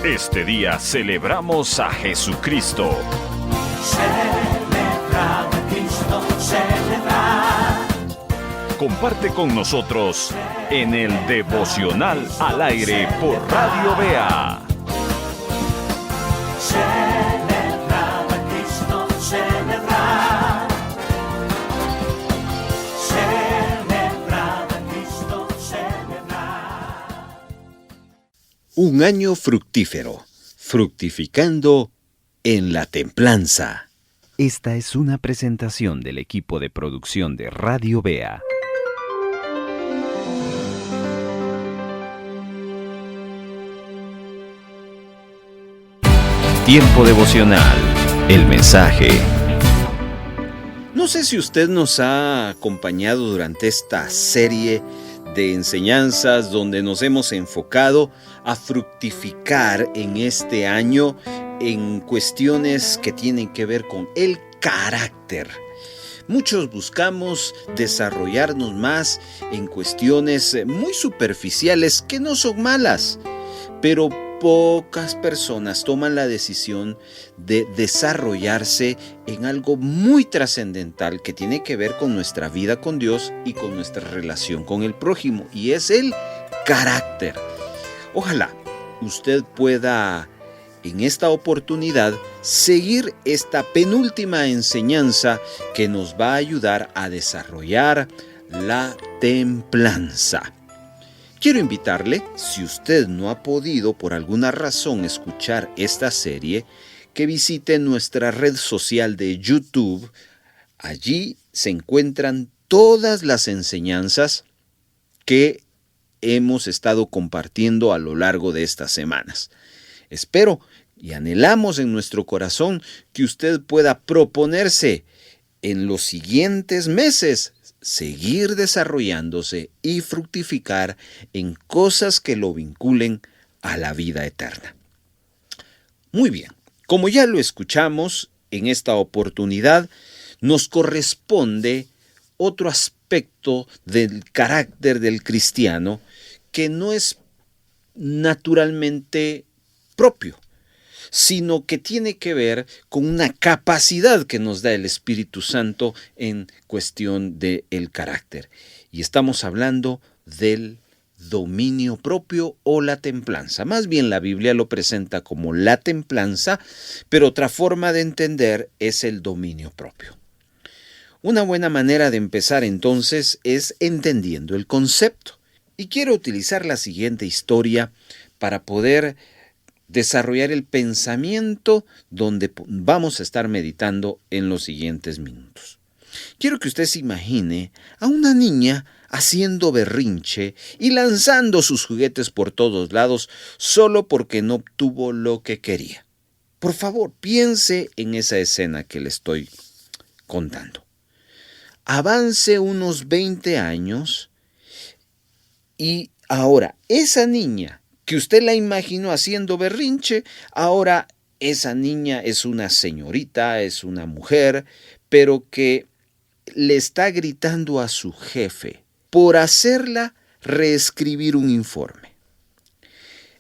Este día celebramos a Jesucristo. Celebra a Cristo, celebra. Comparte con nosotros en el Devocional al Aire por Radio Bea. Celebra a Cristo, celebra. Celebra a Cristo, celebra. Un año fructífero, fructificando en la templanza. Esta es una presentación del equipo de producción de Radio Bea. Tiempo devocional. El mensaje. No sé si usted nos ha acompañado durante esta serie de enseñanzas donde nos hemos enfocado a fructificar en este año en cuestiones que tienen que ver con el carácter. Muchos buscamos desarrollarnos más en cuestiones muy superficiales que no son malas, pero pocas personas toman la decisión de desarrollarse en algo muy trascendental que tiene que ver con nuestra vida con Dios y con nuestra relación con el prójimo, y es el carácter. Ojalá usted pueda en esta oportunidad seguir esta penúltima enseñanza que nos va a ayudar a desarrollar la templanza. Quiero invitarle, si usted no ha podido por alguna razón escuchar esta serie, que visite nuestra red social de YouTube. Allí se encuentran todas las enseñanzas que hemos estado compartiendo a lo largo de estas semanas. Espero y anhelamos en nuestro corazón que usted pueda proponerse en los siguientes meses seguir desarrollándose y fructificar en cosas que lo vinculen a la vida eterna. Muy bien, como ya lo escuchamos, en esta oportunidad nos corresponde otro aspecto del carácter del cristiano que no es naturalmente propio, sino que tiene que ver con una capacidad que nos da el Espíritu Santo en cuestión del carácter. Y estamos hablando del dominio propio o la templanza. Más bien la Biblia lo presenta como la templanza, pero otra forma de entender es el dominio propio. Una buena manera de empezar entonces es entendiendo el concepto. Y quiero utilizar la siguiente historia para poder desarrollar el pensamiento donde vamos a estar meditando en los siguientes minutos. Quiero que usted se imagine a una niña haciendo berrinche y lanzando sus juguetes por todos lados solo porque no obtuvo lo que quería. Por favor, piense en esa escena que le estoy contando. Avance unos 20 años y ahora esa niña que usted la imaginó haciendo berrinche, ahora esa niña es una señorita, es una mujer, pero que le está gritando a su jefe por hacerla reescribir un informe.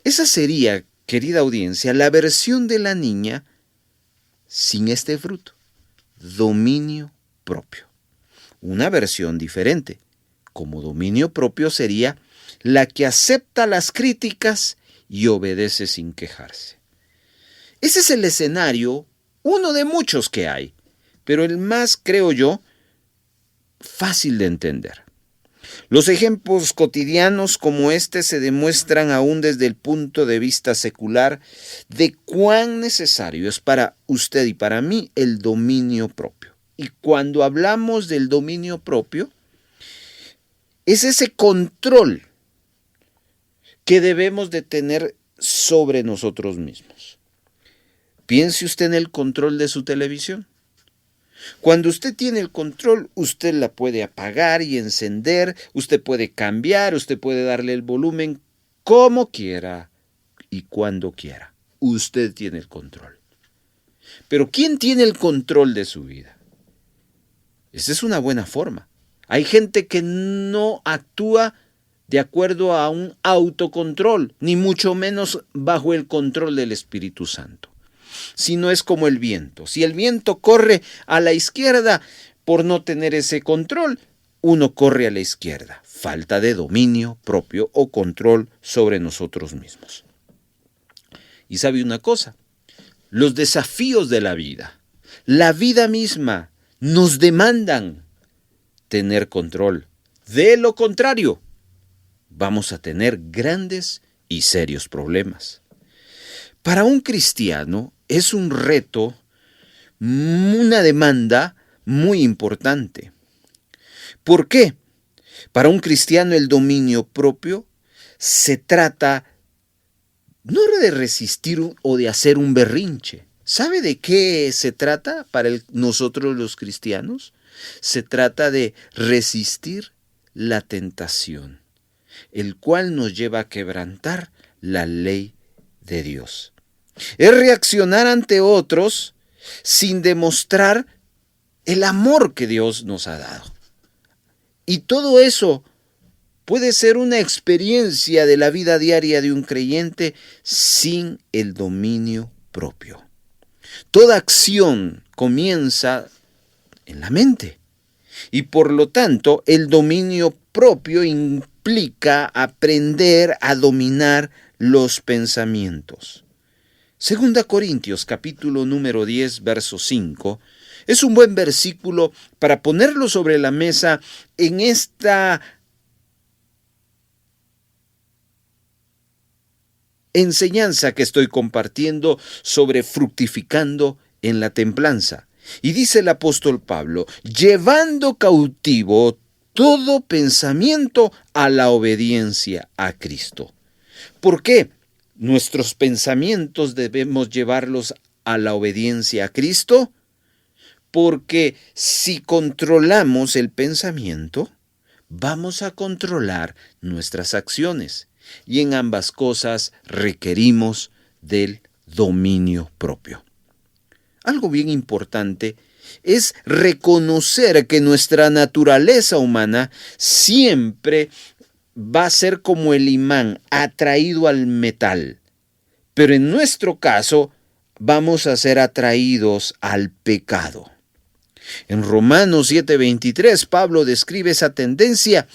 Esa sería, querida audiencia, la versión de la niña sin este fruto, dominio propio. Una versión diferente, como dominio propio, sería la que acepta las críticas y obedece sin quejarse. Ese es el escenario, uno de muchos que hay, pero el más, creo yo, fácil de entender. Los ejemplos cotidianos como este se demuestran aún desde el punto de vista secular de cuán necesario es para usted y para mí el dominio propio. Y cuando hablamos del dominio propio, es ese control que debemos de tener sobre nosotros mismos. Piense usted en el control de su televisión. Cuando usted tiene el control, usted la puede apagar y encender, usted puede cambiar, usted puede darle el volumen como quiera y cuando quiera. Usted tiene el control. Pero ¿quién tiene el control de su vida? Esa es una buena forma. Hay gente que no actúa de acuerdo a un autocontrol, ni mucho menos bajo el control del Espíritu Santo, sino es como el viento. Si el viento corre a la izquierda, por no tener ese control, uno corre a la izquierda. Falta de dominio propio o control sobre nosotros mismos. Y sabe una cosa, los desafíos de la vida misma nos demandan tener control. De lo contrario, vamos a tener grandes y serios problemas. Para un cristiano es un reto, una demanda muy importante. ¿Por qué? Para un cristiano el dominio propio se trata no de resistir o de hacer un berrinche. ¿Sabe de qué se trata para nosotros los cristianos? Se trata de resistir la tentación, el cual nos lleva a quebrantar la ley de Dios. Es reaccionar ante otros sin demostrar el amor que Dios nos ha dado. Y todo eso puede ser una experiencia de la vida diaria de un creyente sin el dominio propio. Toda acción comienza en la mente y por lo tanto el dominio propio implica aprender a dominar los pensamientos. 2 Corintios capítulo número 10 verso 5 es un buen versículo para ponerlo sobre la mesa en esta enseñanza que estoy compartiendo sobre fructificando en la templanza. Y dice el apóstol Pablo, llevando cautivo todo pensamiento a la obediencia a Cristo. ¿Por qué nuestros pensamientos debemos llevarlos a la obediencia a Cristo? Porque si controlamos el pensamiento, vamos a controlar nuestras acciones. Y en ambas cosas requerimos del dominio propio. Algo bien importante es reconocer que nuestra naturaleza humana siempre va a ser como el imán, atraído al metal. Pero en nuestro caso, vamos a ser atraídos al pecado. En Romanos 7:23, Pablo describe esa tendencia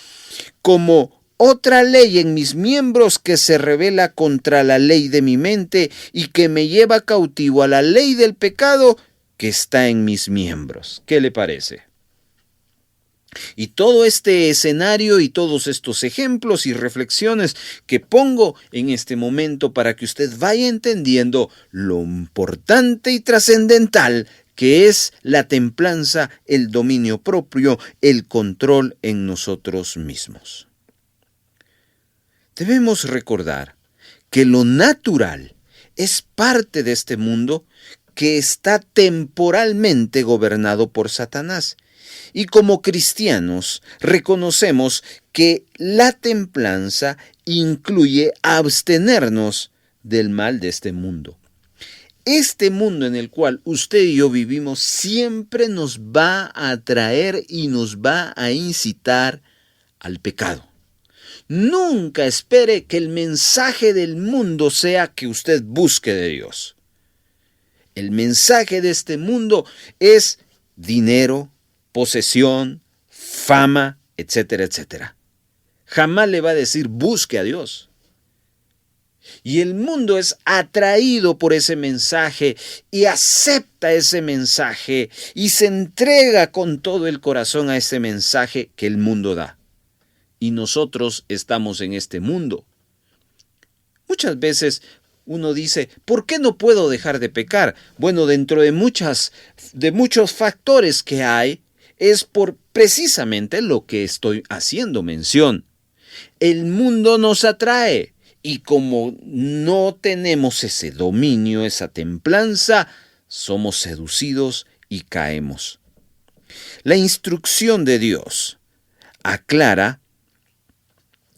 como otra ley en mis miembros que se rebela contra la ley de mi mente y que me lleva cautivo a la ley del pecado que está en mis miembros. ¿Qué le parece? Y todo este escenario y todos estos ejemplos y reflexiones que pongo en este momento para que usted vaya entendiendo lo importante y trascendental que es la templanza, el dominio propio, el control en nosotros mismos. Debemos recordar que lo natural es parte de este mundo que está temporalmente gobernado por Satanás. Y como cristianos reconocemos que la templanza incluye abstenernos del mal de este mundo. Este mundo en el cual usted y yo vivimos siempre nos va a atraer y nos va a incitar al pecado. Nunca espere que el mensaje del mundo sea que usted busque de Dios. El mensaje de este mundo es dinero, posesión, fama, etcétera, etcétera. Jamás le va a decir busque a Dios. Y el mundo es atraído por ese mensaje y acepta ese mensaje y se entrega con todo el corazón a ese mensaje que el mundo da. Y nosotros estamos en este mundo. Muchas veces uno dice, ¿por qué no puedo dejar de pecar? Bueno, dentro de muchos factores que hay, es por precisamente lo que estoy haciendo mención. El mundo nos atrae y como no tenemos ese dominio, esa templanza, somos seducidos y caemos. La instrucción de Dios aclara: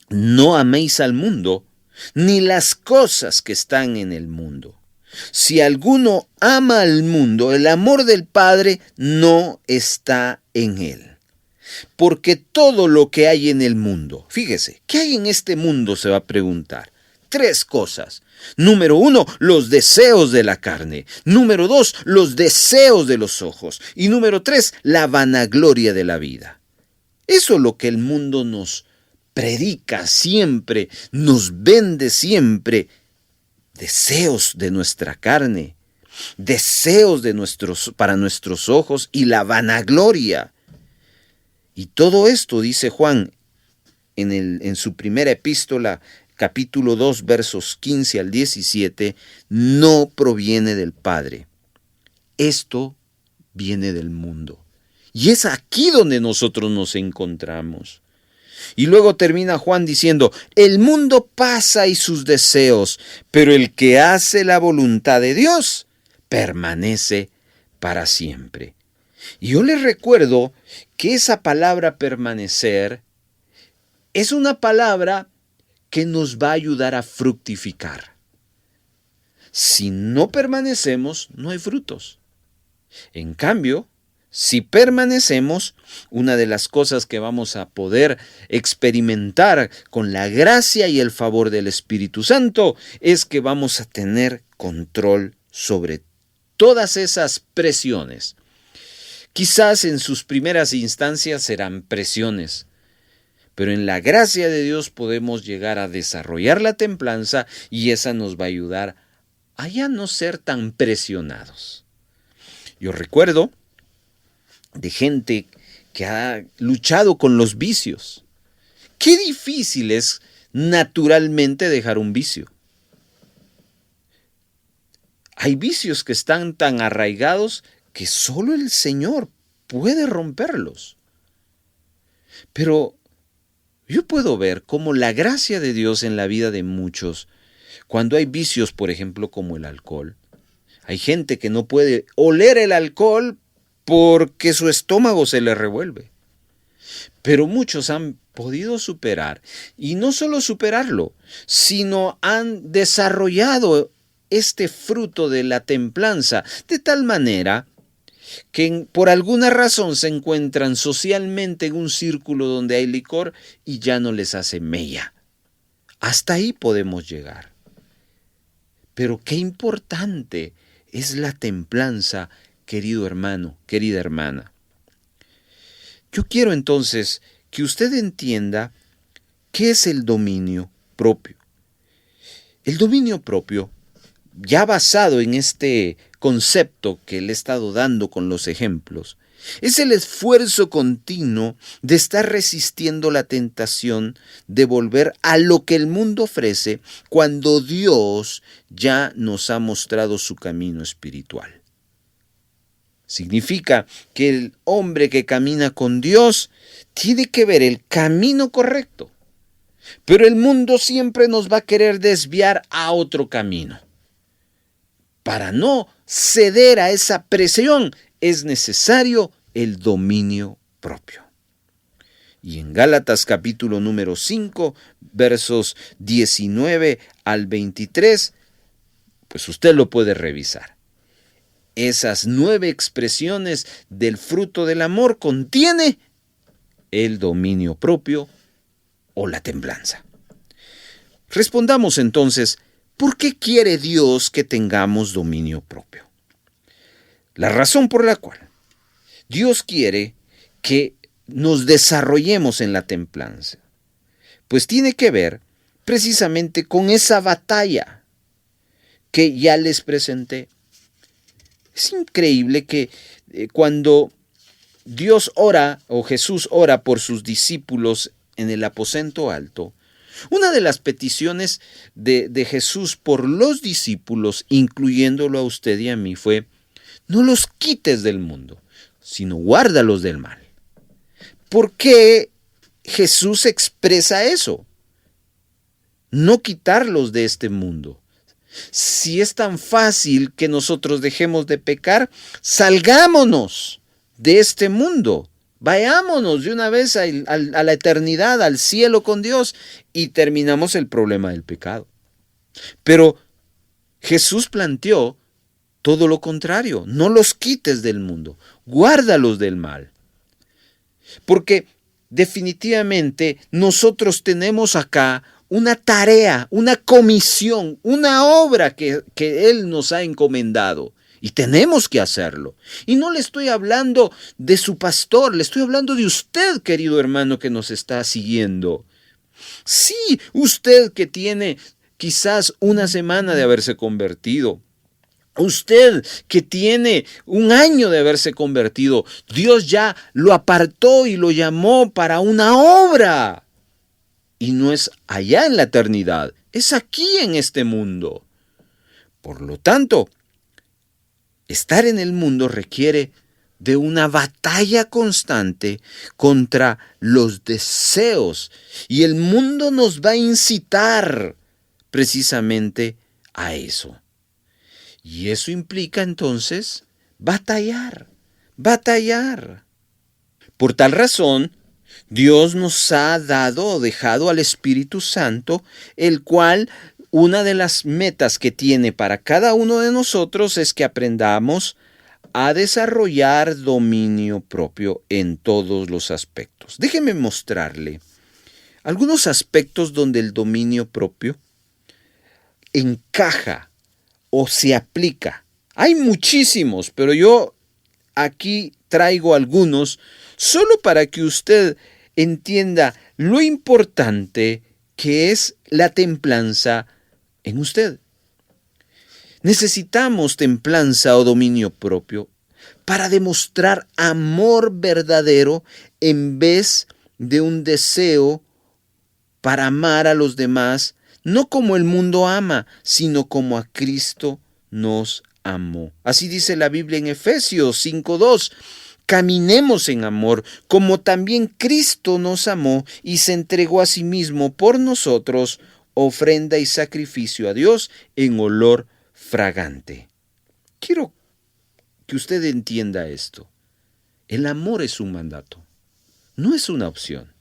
no améis al mundo, ni las cosas que están en el mundo. Si alguno ama al mundo, el amor del Padre no está en él. porque todo lo que hay en el mundo, fíjese, ¿qué hay en este mundo? Se va a preguntar. 3 cosas. Número 1, los deseos de la carne. Número 2, los deseos de los ojos. Y número 3, la vanagloria de la vida. Eso es lo que el mundo nos predica siempre, nos vende siempre. Deseos de nuestra carne, deseos para nuestros ojos y la vanagloria. Y todo esto, dice Juan en su primera epístola, capítulo 2, versos 15 al 17, no proviene del Padre. Esto viene del mundo. Y es aquí donde nosotros nos encontramos. Y luego termina Juan diciendo, el mundo pasa y sus deseos, pero el que hace la voluntad de Dios permanece para siempre. Y yo les recuerdo que esa palabra permanecer es una palabra que nos va a ayudar a fructificar. Si no permanecemos, no hay frutos. En cambio, si permanecemos, una de las cosas que vamos a poder experimentar con la gracia y el favor del Espíritu Santo es que vamos a tener control sobre todas esas presiones. Quizás en sus primeras instancias serán presiones, pero en la gracia de Dios podemos llegar a desarrollar la templanza y esa nos va a ayudar a ya no ser tan presionados. Yo recuerdo de gente que ha luchado con los vicios. Qué difícil es naturalmente dejar un vicio. Hay vicios que están tan arraigados que solo el Señor puede romperlos. Pero yo puedo ver cómo la gracia de Dios en la vida de muchos, cuando hay vicios, por ejemplo, como el alcohol, hay gente que no puede oler el alcohol porque su estómago se le revuelve. Pero muchos han podido superar, y no solo superarlo, sino han desarrollado este fruto de la templanza, de tal manera que por alguna razón se encuentran socialmente en un círculo donde hay licor y ya no les hace mella. Hasta ahí podemos llegar. Pero qué importante es la templanza, querido hermano, querida hermana. Yo quiero entonces que usted entienda qué es el dominio propio. El dominio propio, ya basado en este concepto que le he estado dando con los ejemplos, es el esfuerzo continuo de estar resistiendo la tentación de volver a lo que el mundo ofrece cuando Dios ya nos ha mostrado su camino espiritual. Significa que el hombre que camina con Dios tiene que ver el camino correcto, pero el mundo siempre nos va a querer desviar a otro camino. Para no ceder a esa presión es necesario el dominio propio. Y en Gálatas capítulo número 5, versos 19 al 23, pues usted lo puede revisar. Esas 9 expresiones del fruto del amor contiene el dominio propio o la templanza. Respondamos entonces, ¿por qué quiere Dios que tengamos dominio propio? La razón por la cual Dios quiere que nos desarrollemos en la templanza, pues tiene que ver precisamente con esa batalla que ya les presenté. Es increíble que cuando Dios ora o Jesús ora por sus discípulos en el aposento alto, una de las peticiones de Jesús por los discípulos, incluyéndolo a usted y a mí, fue: no los quites del mundo, sino guárdalos del mal. ¿Por qué Jesús expresa eso? No quitarlos de este mundo. Si es tan fácil que nosotros dejemos de pecar, salgámonos de este mundo. Vayámonos de una vez a la eternidad, al cielo con Dios, y terminamos el problema del pecado. Pero Jesús planteó todo lo contrario: no los quites del mundo, guárdalos del mal. Porque definitivamente nosotros tenemos acá una tarea, una comisión, una obra que Él nos ha encomendado. Y tenemos que hacerlo. Y no le estoy hablando de su pastor, le estoy hablando de usted, querido hermano, que nos está siguiendo. Sí, usted que tiene quizás una semana de haberse convertido. Usted que tiene un año de haberse convertido. Dios ya lo apartó y lo llamó para una obra. Y no es allá en la eternidad, es aquí en este mundo. Por lo tanto, estar en el mundo requiere de una batalla constante contra los deseos. Y el mundo nos va a incitar precisamente a eso. Y eso implica entonces batallar. Por tal razón, Dios nos ha dado o dejado al Espíritu Santo, el cual una de las metas que tiene para cada uno de nosotros es que aprendamos a desarrollar dominio propio en todos los aspectos. Déjeme mostrarle algunos aspectos donde el dominio propio encaja o se aplica. Hay muchísimos, pero yo aquí traigo algunos solo para que usted entienda lo importante que es la templanza en usted. Necesitamos templanza o dominio propio para demostrar amor verdadero en vez de un deseo para amar a los demás, no como el mundo ama, sino como a Cristo nos amó. Así dice la Biblia en Efesios 5:2. Caminemos en amor, como también Cristo nos amó y se entregó a sí mismo por nosotros, ofrenda y sacrificio a Dios en olor fragante. Quiero que usted entienda esto. El amor es un mandato, no es una opción.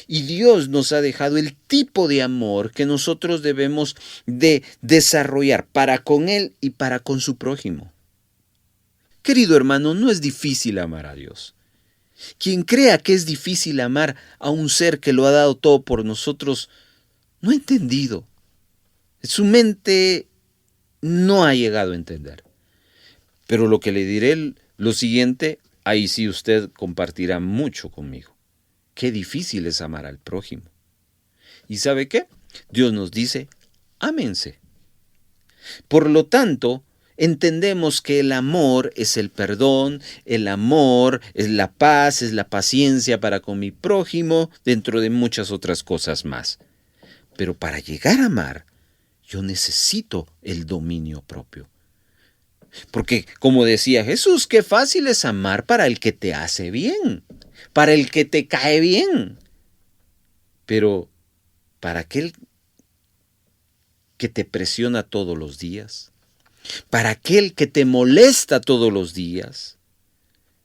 Y Dios nos ha dejado el tipo de amor que nosotros debemos de desarrollar para con Él y para con su prójimo. Querido hermano, no es difícil amar a Dios. Quien crea que es difícil amar a un ser que lo ha dado todo por nosotros, no ha entendido. Su mente no ha llegado a entender. Pero lo que le diré lo siguiente, ahí sí usted compartirá mucho conmigo. Qué difícil es amar al prójimo. ¿Y sabe qué? Dios nos dice, ámense. Por lo tanto, entendemos que el amor es el perdón, el amor es la paz, es la paciencia para con mi prójimo, dentro de muchas otras cosas más. Pero para llegar a amar, yo necesito el dominio propio. Porque, como decía Jesús, qué fácil es amar para el que te hace bien, para el que te cae bien. Pero, para aquel que te presiona todos los días, para aquel que te molesta todos los días,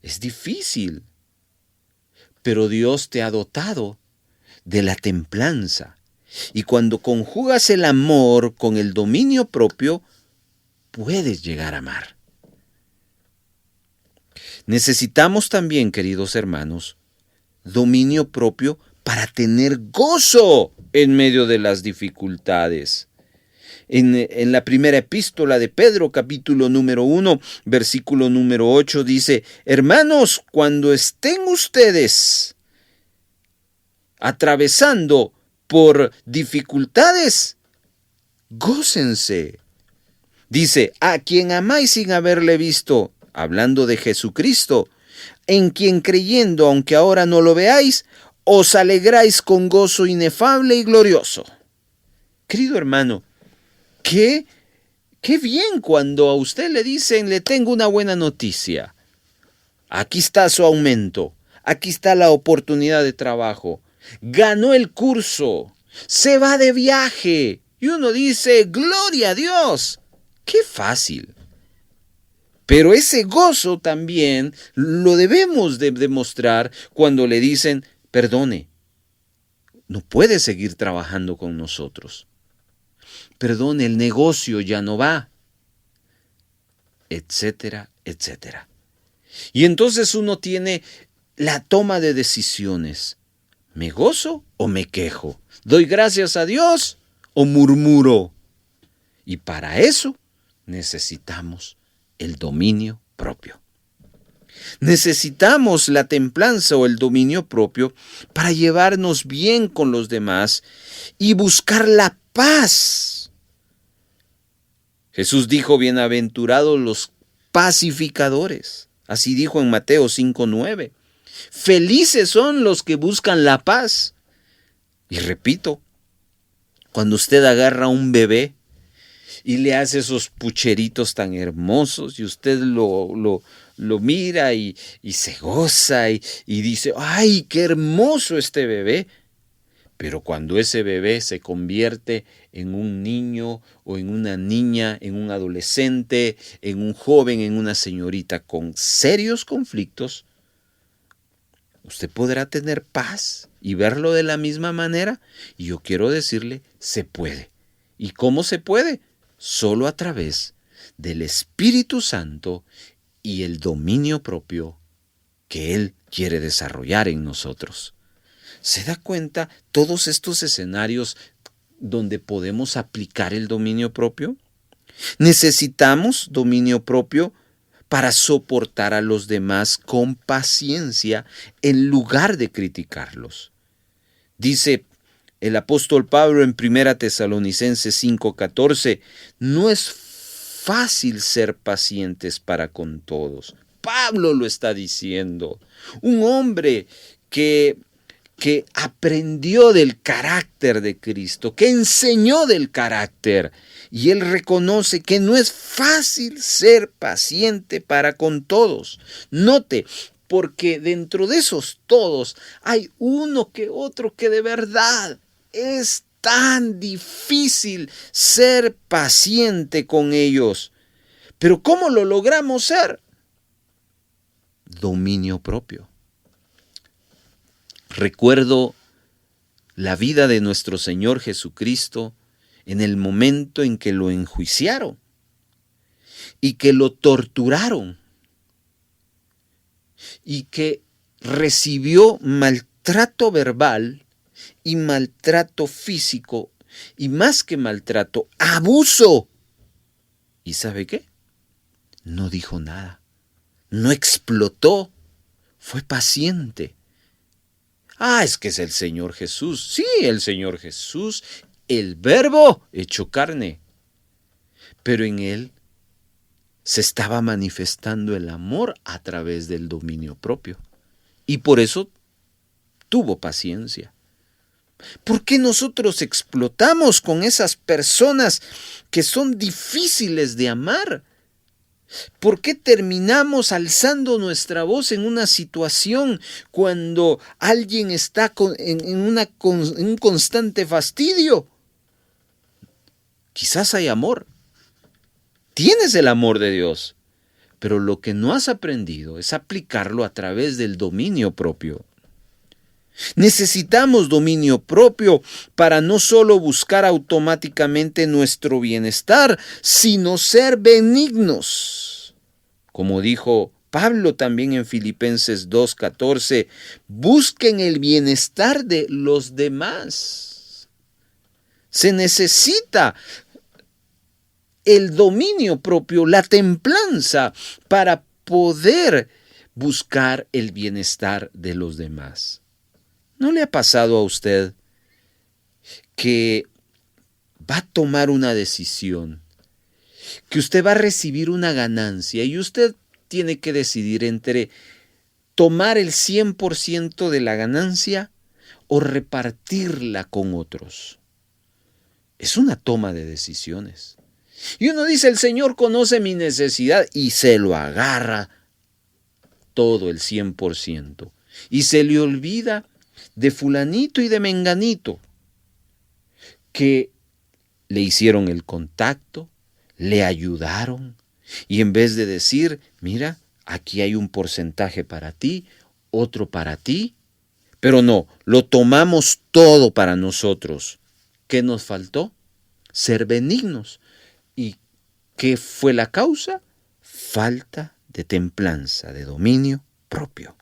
es difícil. Pero Dios te ha dotado de la templanza. Y cuando conjugas el amor con el dominio propio, puedes llegar a amar. Necesitamos también, queridos hermanos, dominio propio para tener gozo en medio de las dificultades. En la primera epístola de Pedro, capítulo número 1, versículo número 8, dice: hermanos, cuando estén ustedes atravesando por dificultades, gócense. Dice, a quien amáis sin haberle visto, hablando de Jesucristo, en quien creyendo, aunque ahora no lo veáis, os alegráis con gozo inefable y glorioso. Querido hermano, qué bien cuando a usted le dicen, le tengo una buena noticia. Aquí está su aumento, aquí está la oportunidad de trabajo. Ganó el curso, se va de viaje y uno dice, gloria a Dios. ¡Qué fácil! Pero ese gozo también lo debemos de demostrar cuando le dicen, perdone, no puede seguir trabajando con nosotros. Perdone, el negocio ya no va, etcétera, etcétera. Y entonces uno tiene la toma de decisiones. ¿Me gozo o me quejo? ¿Doy gracias a Dios o murmuro? Y para eso necesitamos el dominio propio. Necesitamos la templanza o el dominio propio para llevarnos bien con los demás y buscar la paz. Jesús dijo, bienaventurados los pacificadores. Así dijo en Mateo 5:9. Felices son los que buscan la paz. Y repito, cuando usted agarra a un bebé y le hace esos pucheritos tan hermosos y usted lo mira y se goza y dice, ¡ay, qué hermoso este bebé! Pero cuando ese bebé se convierte en un niño o en una niña, en un adolescente, en un joven, en una señorita con serios conflictos, usted podrá tener paz y verlo de la misma manera. Y yo quiero decirle, se puede. ¿Y cómo se puede? Solo a través del Espíritu Santo y el dominio propio que Él quiere desarrollar en nosotros. ¿Se da cuenta todos estos escenarios donde podemos aplicar el dominio propio? Necesitamos dominio propio para soportar a los demás con paciencia en lugar de criticarlos. Dice el apóstol Pablo en 1 Tesalonicenses 5:14, no es fácil ser pacientes para con todos. Pablo lo está diciendo. Un hombre que aprendió del carácter de Cristo, que enseñó del carácter, y él reconoce que no es fácil ser paciente para con todos. Note, porque dentro de esos todos hay uno que otro que de verdad es tan difícil ser paciente con ellos. Pero ¿cómo lo logramos ser? Dominio propio. Recuerdo la vida de nuestro Señor Jesucristo en el momento en que lo enjuiciaron y que lo torturaron y que recibió maltrato verbal y maltrato físico y más que maltrato, abuso. ¿Y sabe qué? No dijo nada, no explotó, fue paciente. Es que es el Señor Jesús. Sí, el Señor Jesús, el Verbo hecho carne. Pero en Él se estaba manifestando el amor a través del dominio propio. Y por eso tuvo paciencia. ¿Por qué nosotros explotamos con esas personas que son difíciles de amar? ¿Por qué terminamos alzando nuestra voz en una situación cuando alguien está en un constante fastidio? Quizás hay amor. Tienes el amor de Dios, pero lo que no has aprendido es aplicarlo a través del dominio propio. Necesitamos dominio propio para no solo buscar automáticamente nuestro bienestar, sino ser benignos. Como dijo Pablo también en Filipenses 2:14, busquen el bienestar de los demás. Se necesita el dominio propio, la templanza, para poder buscar el bienestar de los demás. ¿No le ha pasado a usted que va a tomar una decisión, que usted va a recibir una ganancia y usted tiene que decidir entre tomar el 100% de la ganancia o repartirla con otros? Es una toma de decisiones. Y uno dice, el Señor conoce mi necesidad, y se lo agarra todo el 100%. Y se le olvida de fulanito y de menganito que le hicieron el contacto, le ayudaron, y en vez de decir, mira, aquí hay un porcentaje para ti, otro para ti, pero no, lo tomamos todo para nosotros. ¿Qué nos faltó? Ser benignos. ¿Y qué fue la causa? Falta de templanza, de dominio propio.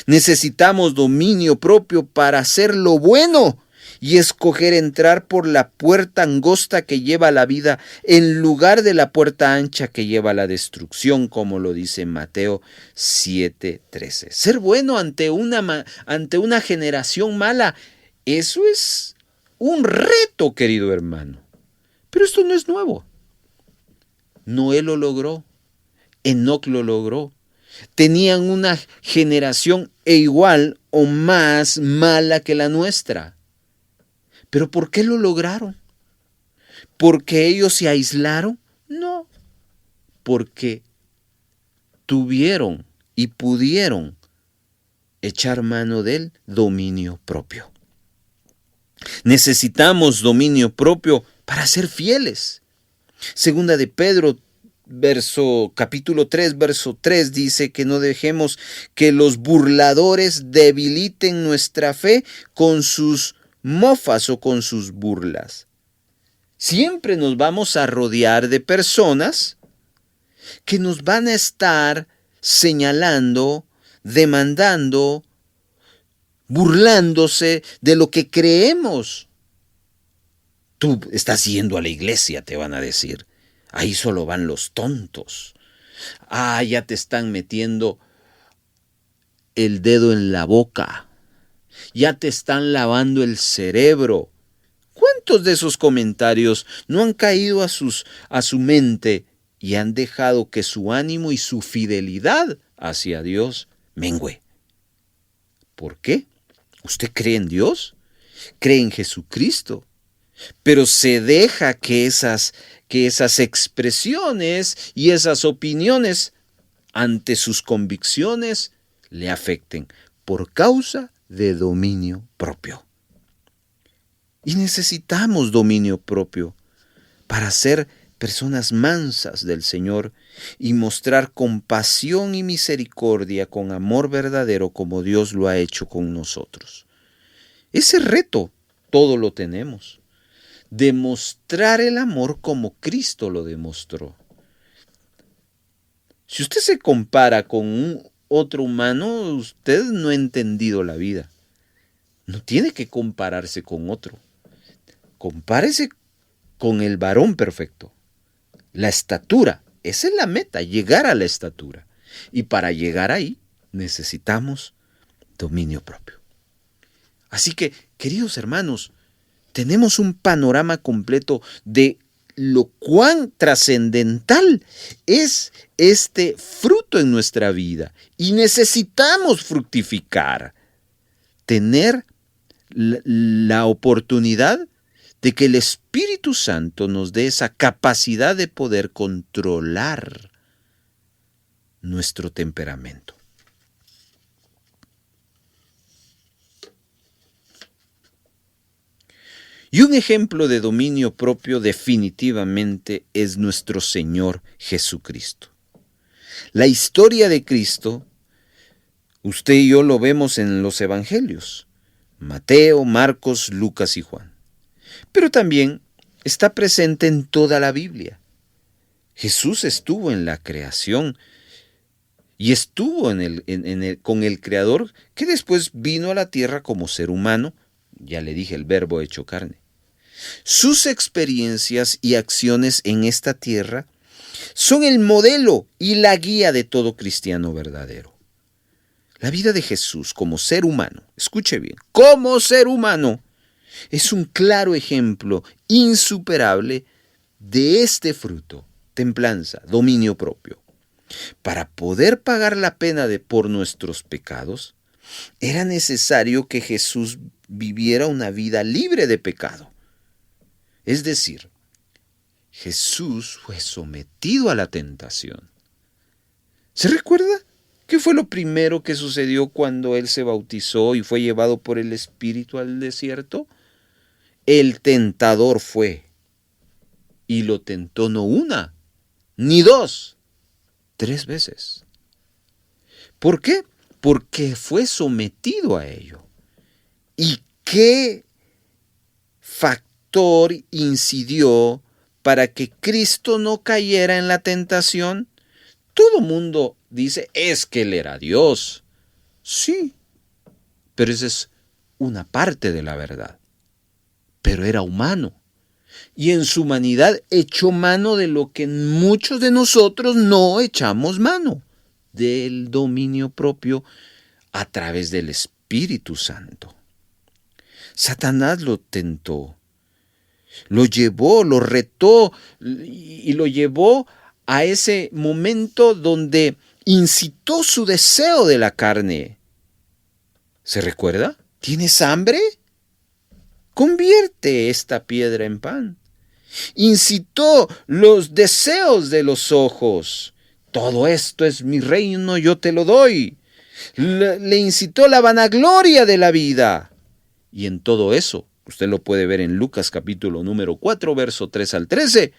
Necesitamos dominio propio para hacer lo bueno y escoger entrar por la puerta angosta que lleva a la vida en lugar de la puerta ancha que lleva a la destrucción, como lo dice Mateo 7:13. Ser bueno ante una generación mala, eso es un reto, querido hermano. Pero esto no es nuevo. Noé lo logró, Enoc lo logró. Tenían una generación igual o más mala que la nuestra. ¿Pero por qué lo lograron? ¿Porque ellos se aislaron? No, porque tuvieron y pudieron echar mano del dominio propio. Necesitamos dominio propio para ser fieles. Segunda de Pedro, capítulo 3, verso 3 dice que no dejemos que los burladores debiliten nuestra fe con sus mofas o con sus burlas. Siempre nos vamos a rodear de personas que nos van a estar señalando, demandando, burlándose de lo que creemos. Tú estás yendo a la iglesia, te van a decir. Ahí solo van los tontos. Ya te están metiendo el dedo en la boca. Ya te están lavando el cerebro. ¿Cuántos de esos comentarios no han caído a su mente y han dejado que su ánimo y su fidelidad hacia Dios mengüe? ¿Por qué? ¿Usted cree en Dios? ¿Cree en Jesucristo? Pero se deja que esas expresiones y esas opiniones ante sus convicciones le afecten por causa de dominio propio. Y necesitamos dominio propio para ser personas mansas del Señor y mostrar compasión y misericordia con amor verdadero como Dios lo ha hecho con nosotros. Ese reto todo lo tenemos. Demostrar el amor como Cristo lo demostró. Si usted se compara con otro humano, usted no ha entendido la vida. No tiene que compararse con otro. Compárese con el varón perfecto. La estatura, esa es la meta, llegar a la estatura. Y para llegar ahí necesitamos dominio propio. Así que, queridos hermanos, tenemos un panorama completo de lo cuán trascendental es este fruto en nuestra vida. Y necesitamos fructificar, tener la oportunidad de que el Espíritu Santo nos dé esa capacidad de poder controlar nuestro temperamento. Y un ejemplo de dominio propio definitivamente es nuestro Señor Jesucristo. La historia de Cristo, usted y yo lo vemos en los evangelios, Mateo, Marcos, Lucas y Juan. Pero también está presente en toda la Biblia. Jesús estuvo en la creación y estuvo con el Creador que después vino a la tierra como ser humano. Ya le dije, el Verbo hecho carne. Sus experiencias y acciones en esta tierra son el modelo y la guía de todo cristiano verdadero. La vida de Jesús como ser humano, escuche bien, como ser humano, es un claro ejemplo insuperable de este fruto, templanza, dominio propio. Para poder pagar la pena por nuestros pecados, era necesario que Jesús viviera una vida libre de pecado. Es decir, Jesús fue sometido a la tentación. ¿Se recuerda qué fue lo primero que sucedió cuando Él se bautizó y fue llevado por el Espíritu al desierto? El tentador fue y lo tentó no una, ni dos, 3 veces. ¿Por qué? Porque fue sometido a ello. ¿Y qué factor incidió para que Cristo no cayera en la tentación? Todo mundo dice, es que Él era Dios. Sí, pero esa es una parte de la verdad. Pero era humano. Y en su humanidad echó mano de lo que muchos de nosotros no echamos mano, del dominio propio a través del Espíritu Santo. Satanás lo tentó, lo llevó, lo retó y lo llevó a ese momento donde incitó su deseo de la carne. ¿Se recuerda? ¿Tienes hambre? Convierte esta piedra en pan. Incitó los deseos de los ojos. Todo esto es mi reino, yo te lo doy. Le incitó la vanagloria de la vida. Y en todo eso, usted lo puede ver en Lucas capítulo número 4, verso 3 al 13,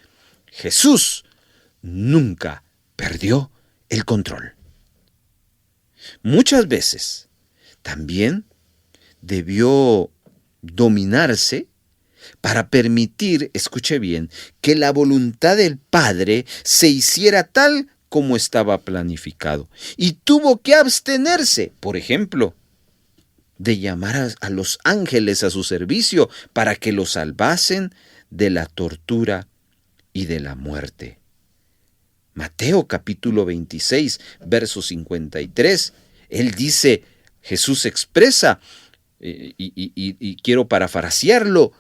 Jesús nunca perdió el control. Muchas veces también debió dominarse para permitir, escuche bien, que la voluntad del Padre se hiciera tal como estaba planificado. Y tuvo que abstenerse, por ejemplo, de llamar a los ángeles a su servicio para que lo salvasen de la tortura y de la muerte. Mateo capítulo 26, verso 53, él dice, Jesús expresa, y quiero parafrasearlo,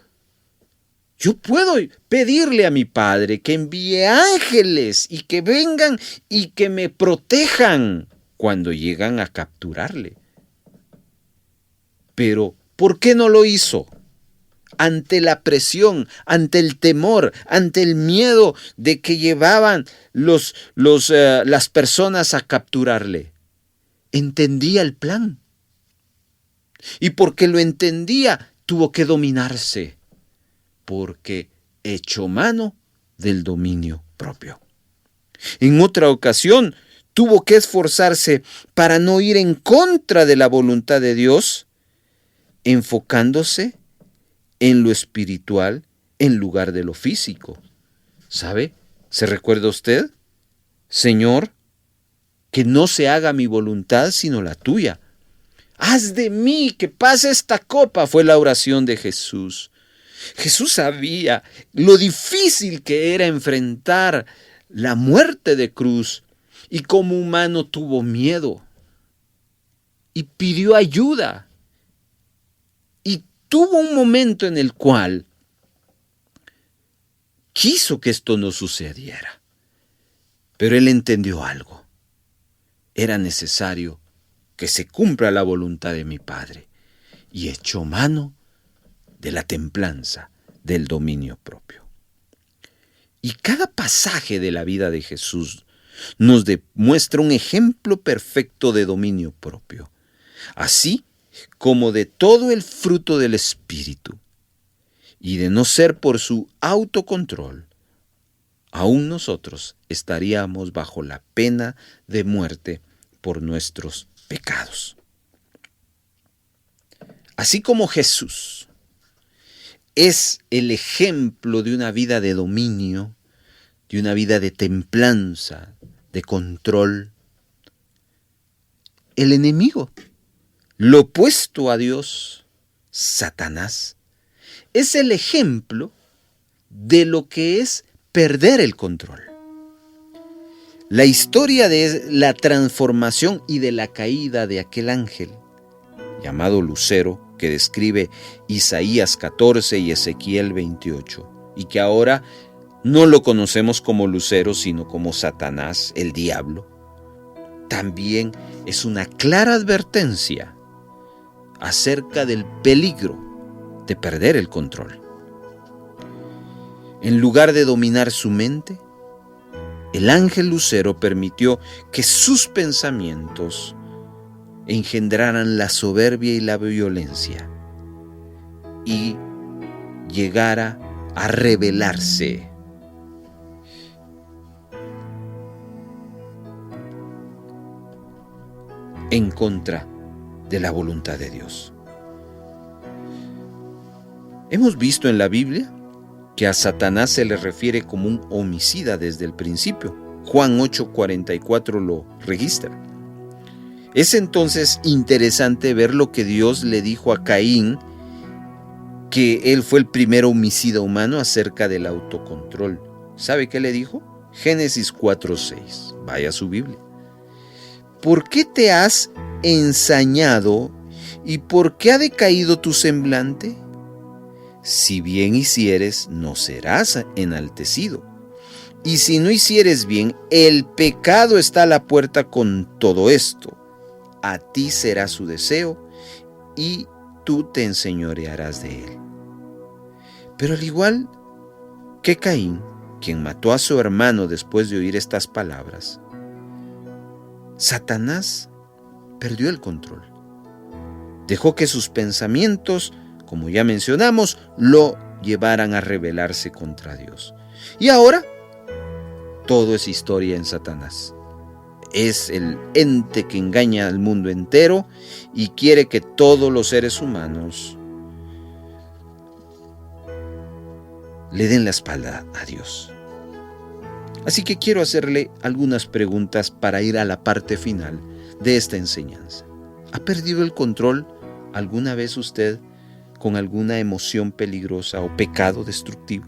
yo puedo pedirle a mi Padre que envíe ángeles y que vengan y que me protejan cuando llegan a capturarle. Pero, ¿por qué no lo hizo? Ante la presión, ante el temor, ante el miedo de que llevaban las personas a capturarle. Entendía el plan. Y porque lo entendía, tuvo que dominarse. Porque echó mano del dominio propio. En otra ocasión, tuvo que esforzarse para no ir en contra de la voluntad de Dios, enfocándose en lo espiritual en lugar de lo físico. ¿Sabe? ¿Se recuerda usted? Señor, que no se haga mi voluntad sino la tuya. Haz de mí que pase esta copa, fue la oración de Jesús. Jesús sabía lo difícil que era enfrentar la muerte de cruz y como humano tuvo miedo y pidió ayuda. Y tuvo un momento en el cual quiso que esto no sucediera. Pero él entendió algo. Era necesario que se cumpla la voluntad de mi Padre. Y echó mano de la templanza, del dominio propio. Y cada pasaje de la vida de Jesús nos demuestra un ejemplo perfecto de dominio propio, así como de todo el fruto del Espíritu. Y de no ser por su autocontrol, aún nosotros estaríamos bajo la pena de muerte por nuestros pecados. Así como Jesús es el ejemplo de una vida de dominio, de una vida de templanza, de control, el enemigo, lo opuesto a Dios, Satanás, es el ejemplo de lo que es perder el control. La historia de la transformación y de la caída de aquel ángel, llamado Lucero, que describe Isaías 14 y Ezequiel 28, y que ahora no lo conocemos como Lucero, sino como Satanás, el diablo, también es una clara advertencia acerca del peligro de perder el control. En lugar de dominar su mente, el ángel Lucero permitió que sus pensamientos engendraran la soberbia y la violencia y llegara a rebelarse. En contra de la voluntad de Dios. Hemos visto en la Biblia que a Satanás se le refiere como un homicida desde el principio. Juan 8:44 lo registra. Es entonces interesante ver lo que Dios le dijo a Caín, que él fue el primer homicida humano, acerca del autocontrol. ¿Sabe qué le dijo? Génesis 4:6. Vaya a su Biblia. ¿Por qué te has ensañado y por qué ha decaído tu semblante? Si bien hicieres, no serás enaltecido. Y si no hicieres bien, el pecado está a la puerta con todo esto. A ti será su deseo y tú te enseñorearás de él. Pero al igual que Caín, quien mató a su hermano después de oír estas palabras, Satanás perdió el control. Dejó que sus pensamientos, como ya mencionamos, lo llevaran a rebelarse contra Dios. Y ahora, todo es historia en Satanás. Es el ente que engaña al mundo entero y quiere que todos los seres humanos le den la espalda a Dios. Así que quiero hacerle algunas preguntas para ir a la parte final de esta enseñanza. ¿Ha perdido el control alguna vez usted con alguna emoción peligrosa o pecado destructivo?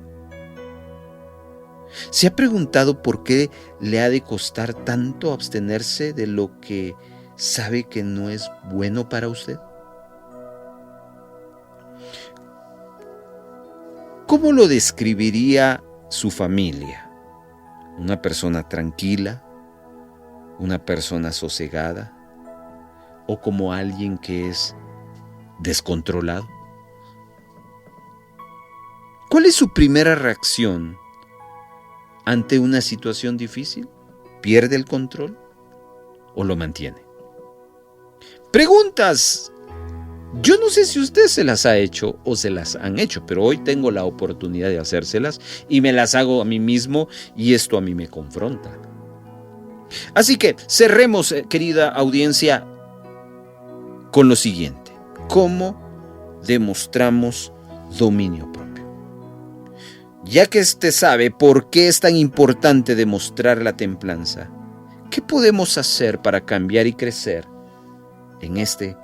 ¿Se ha preguntado por qué le ha de costar tanto abstenerse de lo que sabe que no es bueno para usted? ¿Cómo lo describiría su familia? ¿Una persona tranquila? ¿Una persona sosegada? ¿O como alguien que es descontrolado? ¿Cuál es su primera reacción ante una situación difícil? ¿Pierde el control o lo mantiene? Preguntas. Yo no sé si usted se las ha hecho o se las han hecho, pero hoy tengo la oportunidad de hacérselas y me las hago a mí mismo y esto a mí me confronta. Así que cerremos, querida audiencia, con lo siguiente. ¿Cómo demostramos dominio propio? Ya que usted sabe por qué es tan importante demostrar la templanza, ¿qué podemos hacer para cambiar y crecer en este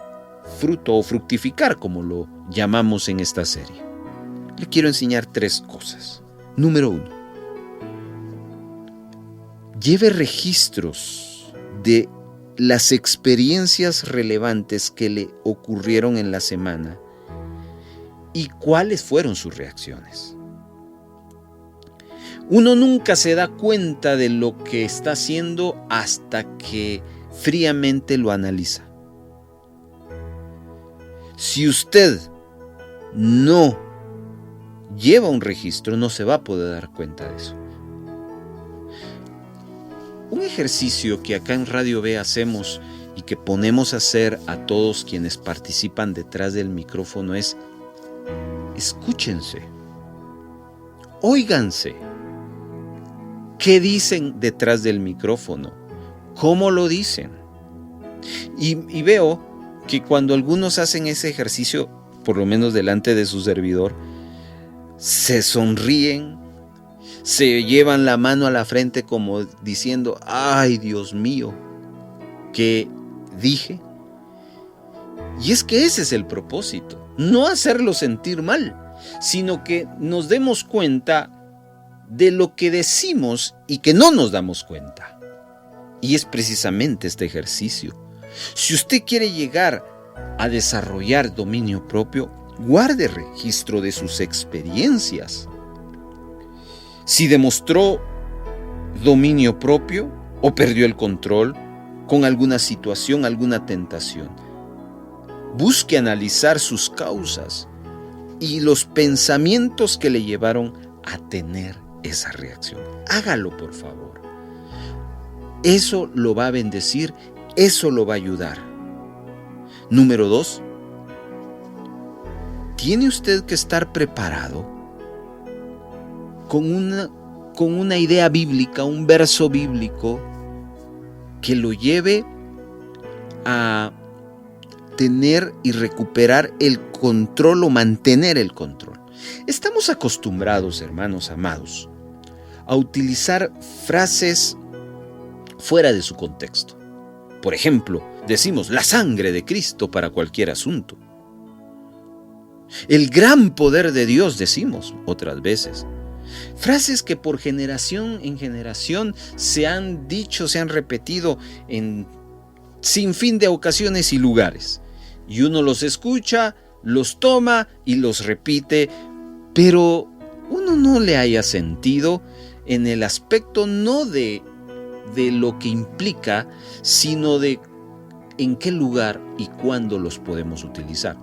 fruto o fructificar, como lo llamamos en esta serie? Le quiero enseñar 3 cosas. Número 1. Lleve registros de las experiencias relevantes que le ocurrieron en la semana y cuáles fueron sus reacciones. Uno nunca se da cuenta de lo que está haciendo hasta que fríamente lo analiza. Si usted no lleva un registro, no se va a poder dar cuenta de eso. Un ejercicio que acá en Radio B hacemos y que ponemos a hacer a todos quienes participan detrás del micrófono es: escúchense, óiganse. ¿Qué dicen detrás del micrófono? ¿Cómo lo dicen? Y veo que cuando algunos hacen ese ejercicio, por lo menos delante de su servidor, se sonríen, se llevan la mano a la frente como diciendo: ¡ay, Dios mío! ¿Qué dije? Y es que ese es el propósito, no hacerlo sentir mal, sino que nos demos cuenta de lo que decimos y que no nos damos cuenta. Y es precisamente este ejercicio. Si usted quiere llegar a desarrollar dominio propio, guarde registro de sus experiencias. Si demostró dominio propio o perdió el control con alguna situación, alguna tentación, busque analizar sus causas y los pensamientos que le llevaron a tener esa reacción. Hágalo, por favor. Eso lo va a bendecir, eso lo va a ayudar. Número 2. Tiene usted que estar preparado con una idea bíblica, un verso bíblico que lo lleve a tener y recuperar el control o mantener el control. Estamos acostumbrados, hermanos amados, a utilizar frases fuera de su contexto. Por ejemplo, Decimos la sangre de Cristo para cualquier asunto. El gran poder de Dios, decimos otras veces. Frases que por generación en generación se han dicho, se han repetido en sin fin de ocasiones y lugares. Y uno los escucha, los toma y los repite, pero uno no le haya sentido en el aspecto no de lo que implica, sino de en qué lugar y cuándo los podemos utilizar.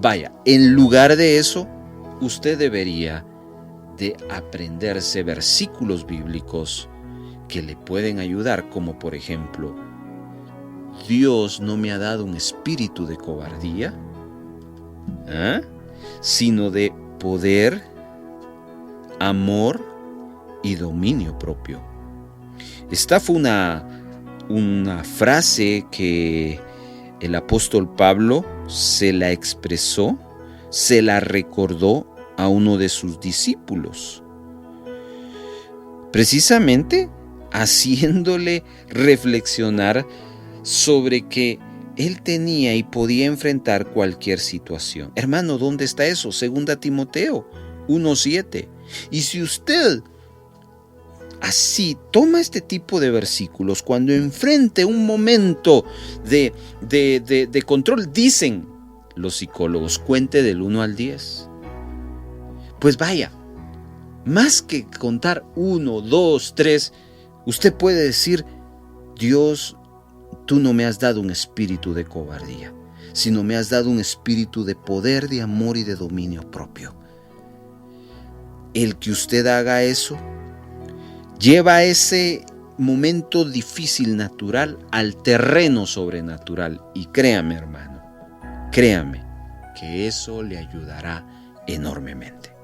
Vaya, en lugar de eso, usted debería de aprenderse versículos bíblicos que le pueden ayudar, como por ejemplo, Dios no me ha dado un espíritu de cobardía, sino de poder, amor y dominio propio. Esta fue una frase que el apóstol Pablo se la expresó, se la recordó a uno de sus discípulos, precisamente haciéndole reflexionar sobre que él tenía y podía enfrentar cualquier situación. Hermano, ¿dónde está eso? 2 Timoteo 1:7. Y si usted así toma este tipo de versículos cuando enfrente un momento de control, dicen los psicólogos, cuente del 1 al 10. Pues vaya, más que contar 1, 2, 3, usted puede decir: Dios, tú no me has dado un espíritu de cobardía, sino me has dado un espíritu de poder, de amor y de dominio propio. El que usted haga eso lleva ese momento difícil natural al terreno sobrenatural. Y créame, hermano, créame que eso le ayudará enormemente.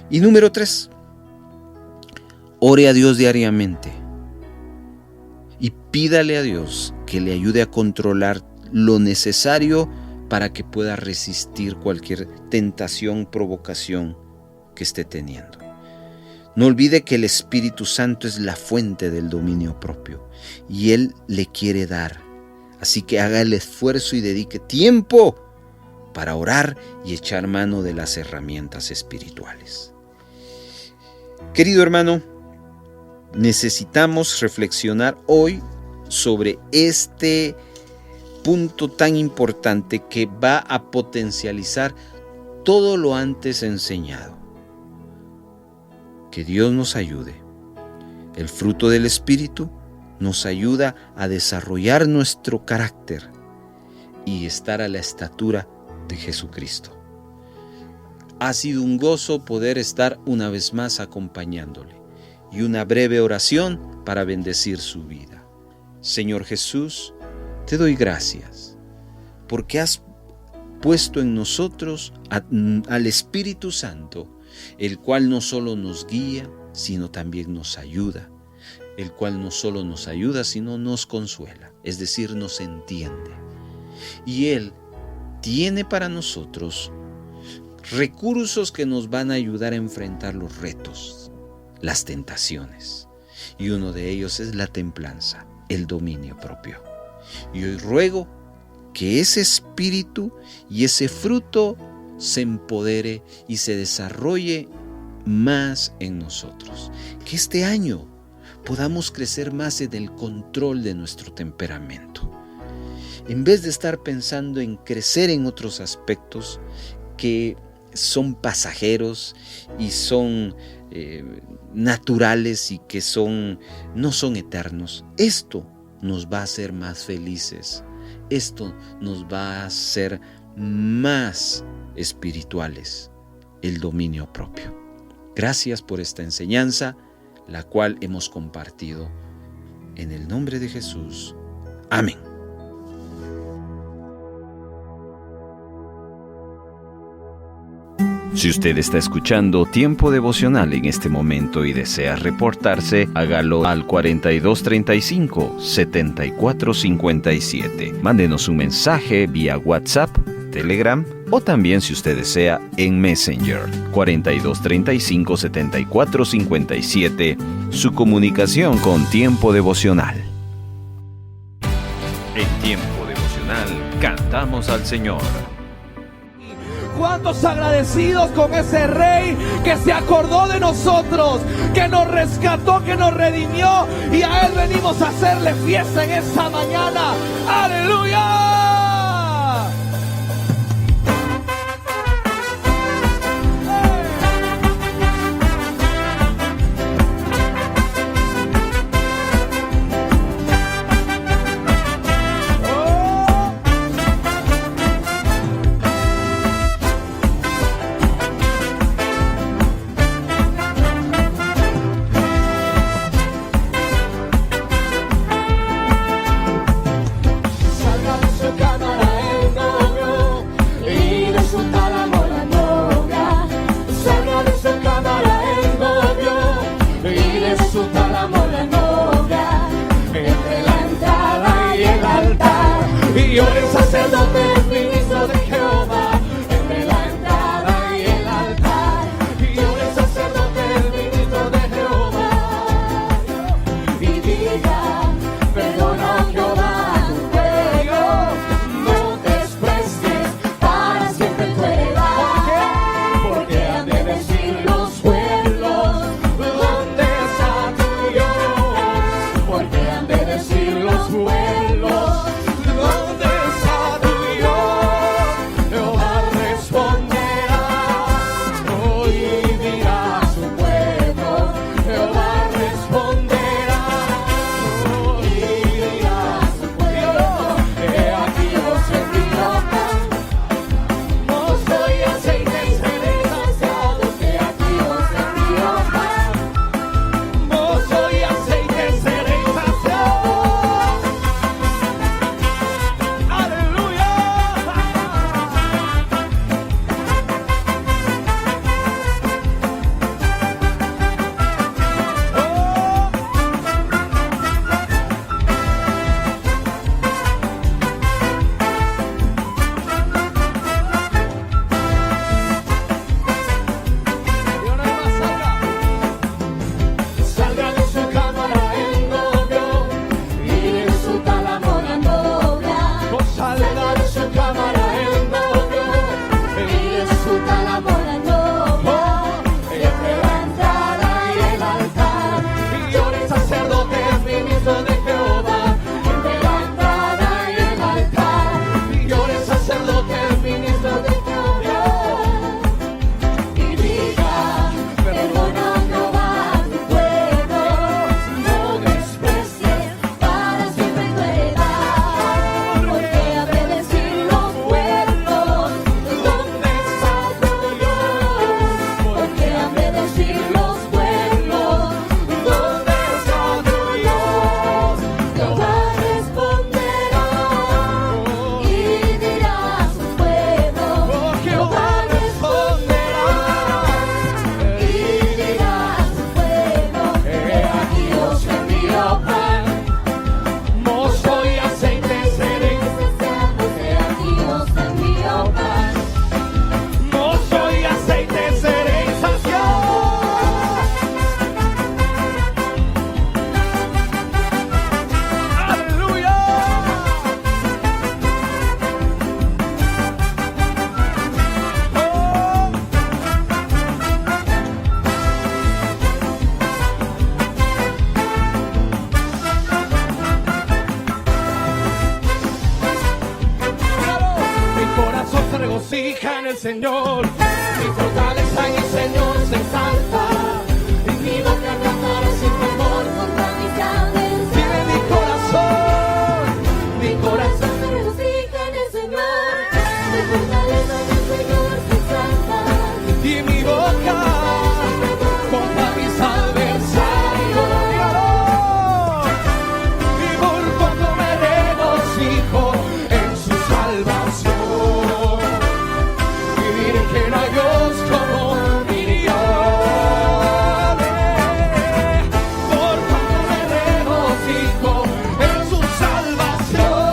Y número 3, ore a Dios diariamente y pídale a Dios que le ayude a controlar lo necesario para que pueda resistir cualquier tentación, provocación que esté teniendo. No olvide que el Espíritu Santo es la fuente del dominio propio y Él le quiere dar. Así que haga el esfuerzo y dedique tiempo para orar y echar mano de las herramientas espirituales. Querido hermano, necesitamos reflexionar hoy sobre este punto tan importante que va a potencializar todo lo antes enseñado. Que Dios nos ayude. El fruto del Espíritu nos ayuda a desarrollar nuestro carácter y estar a la estatura de Jesucristo. Ha sido un gozo poder estar una vez más acompañándole y una breve oración para bendecir su vida. Señor Jesús, te doy gracias porque has puesto en nosotros al Espíritu Santo, el cual no solo nos guía, sino también nos ayuda, el cual no solo nos ayuda, sino nos consuela, es decir, nos entiende. Y Él tiene para nosotros recursos que nos van a ayudar a enfrentar los retos, las tentaciones. Y uno de ellos es la templanza, el dominio propio. Y hoy ruego que ese espíritu y ese fruto se empodere y se desarrolle más en nosotros. Que este año podamos crecer más en el control de nuestro temperamento. En vez de estar pensando en crecer en otros aspectos que son pasajeros y son naturales y que no son eternos, esto nos va a hacer más felices. Esto nos va a hacer más espirituales, el dominio propio. Gracias por esta enseñanza, la cual hemos compartido. En el nombre de Jesús. Amén. Si usted está escuchando Tiempo Devocional en este momento y desea reportarse, hágalo al 4235-7457. Mándenos un mensaje vía WhatsApp, Telegram o también, si usted desea, en Messenger. 4235-7457. Su comunicación con Tiempo Devocional. En Tiempo devocional Cantamos al Señor. ¿Cuántos agradecidos con ese Rey que se acordó de nosotros, que nos rescató, que nos redimió, y a Él venimos a hacerle fiesta en esta mañana? ¡Aleluya! Y yo el sacerdote, el ministro de Jehová, entre la entrada y el altar. Y yo el sacerdote, el ministro de Jehová, y diga, perdona Jehová tu pueblo, no desprecies, para siempre tu heredad. Porque han de decir los pueblos, ¿dónde está tu Dios? Porque han de decir los pueblos, en el Señor, mi fortaleza en el Señor se exalta, y mi boca cantará sin temor contra mis cadenas. Vive mi corazón se regocija en el Señor, mi fortaleza en el Señor se exalta, y mi boca contra mis adversarios. Y por cuanto me regocijo en su salvación, que no hay Dios como mi Dios. Por cuanto me regocijo en su salvación,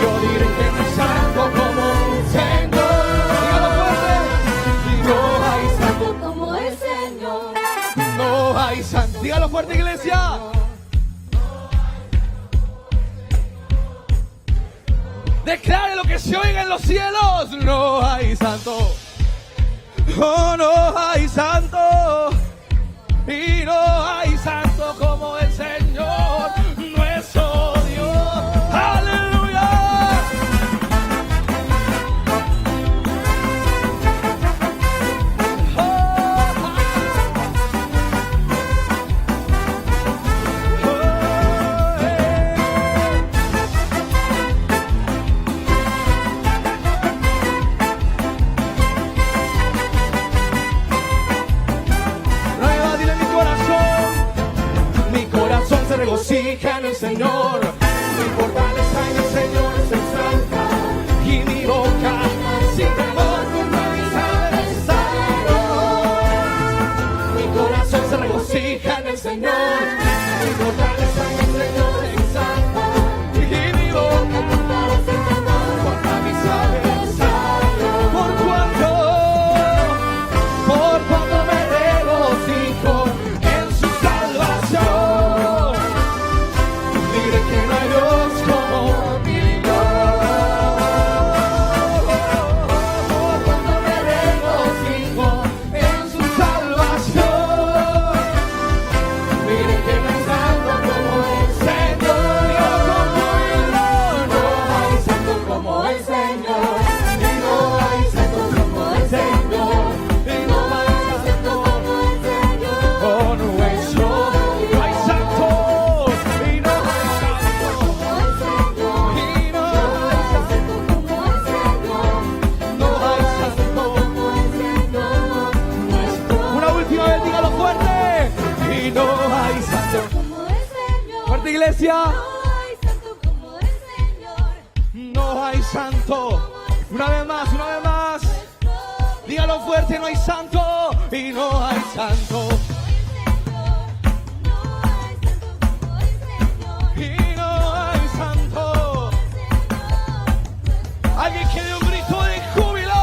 yo diré que no es santo como un Señor. Dígalo fuerte. No hay santo como el Señor. No hay santo. Dígalo fuerte, iglesia. Declare lo que se oiga en los cielos. No hay santo. Oh, no hay santo. Y no hay santo como el Señor, nuestro Dios. ¡Aleluya! Se regocija en el Señor, mi fortaleza en el Señor se exalta, y mi boca sin temor confesará el Señor. Mi corazón se regocija en el Señor, mi fortaleza en el Señor se exalta, y mi boca sin temor confesará el Señor. Por cuanto me regocijo en su salvación. Que no hay Dios como mi Dios. Cuando me regocijo en su salvación, mire que no hay santo como el Señor. No hay santo como el Señor. Y no hay santo como el Señor. Y no hay santo como el Señor. Oh, nuestro. No hay santo. Y no hay fuerte, iglesia. No hay santo como el Señor. No hay santo. Una vez más, una vez más. Dígalo fuerte, no hay santo. Y no hay santo. Y no hay santo. Alguien que dé un grito de júbilo.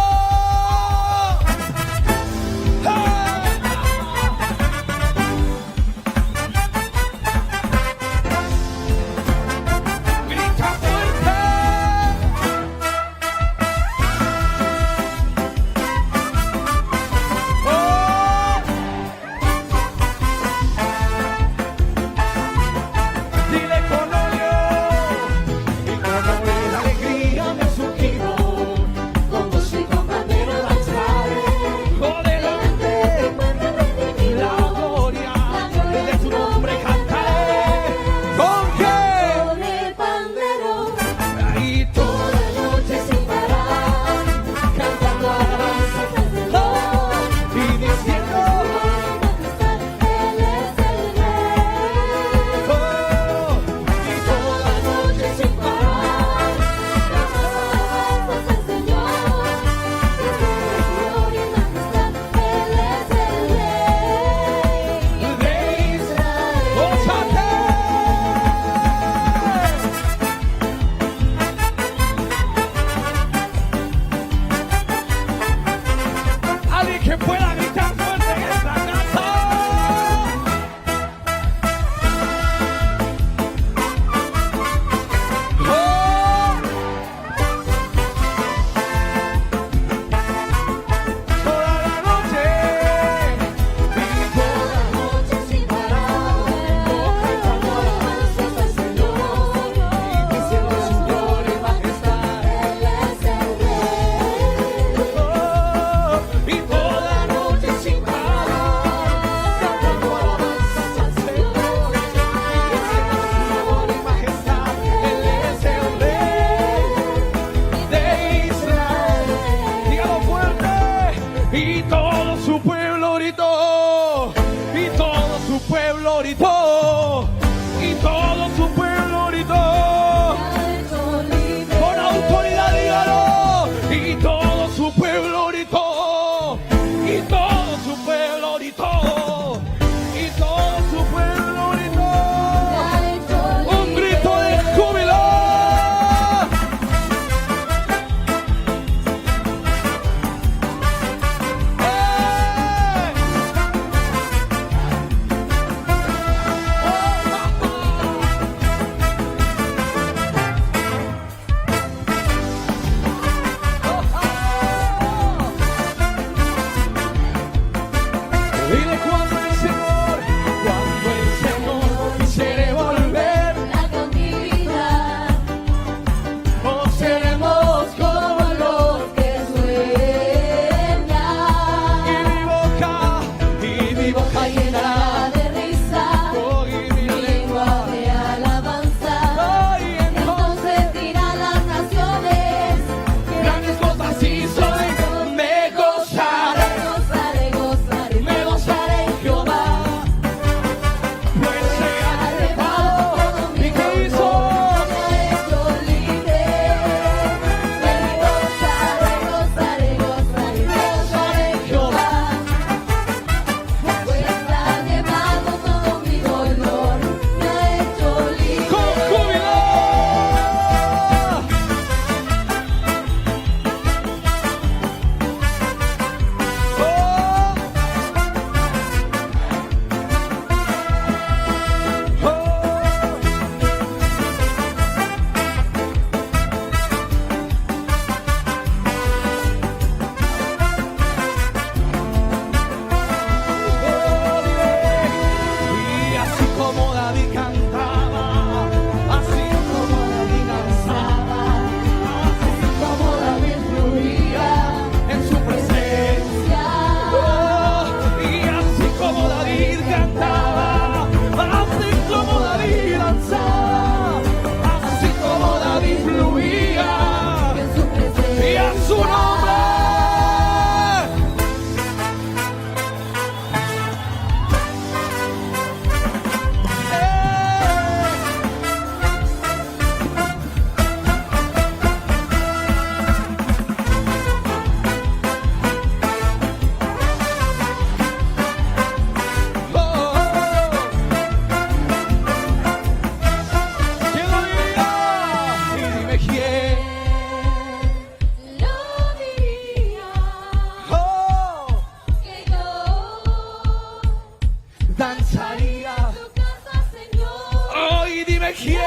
danzaría. tu casa, Señor. Hoy dime quién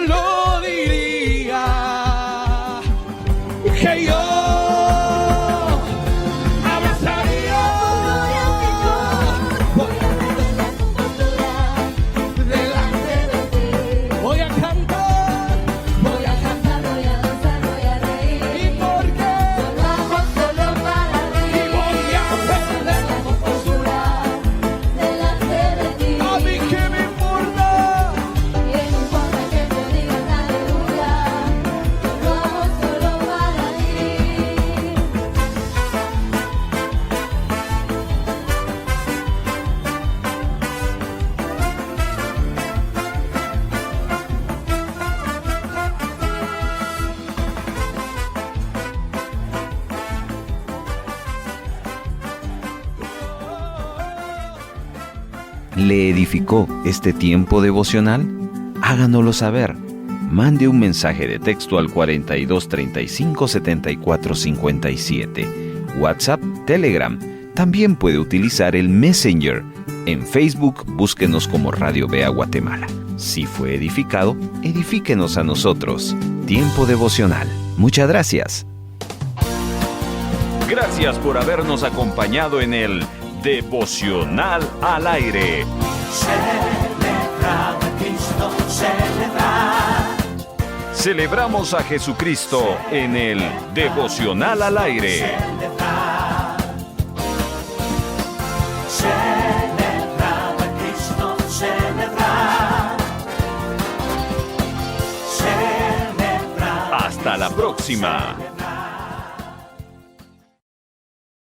lo diría, que yo abrazaría. Gloria, Señor. Voy a rendir la compostura delante de ti. Voy a cantar, Voy a cantar, voy a danzar, voy a y reír. porque Lo hago solo para ti. voy a perder La compostura delante de ti. a mí que me importa. Y no importa que te digan aleluya, lo hago solo para ti. ¿Le edificó este tiempo devocional? Háganoslo saber. Mande un mensaje de texto al 42 35 74 57. WhatsApp, Telegram. También puede utilizar el Messenger. En Facebook, búsquenos como Radio Vea Guatemala. Si fue edificado, edifíquenos a nosotros. Tiempo devocional. Muchas gracias. Gracias por habernos acompañado en el Devocional al Aire. Celebrar a Cristo, celebrar. Celebramos a Jesucristo en el Devocional al Aire. Celebrar. Celebrar a Cristo, celebrar. Celebrar. Hasta la próxima. Celebrar.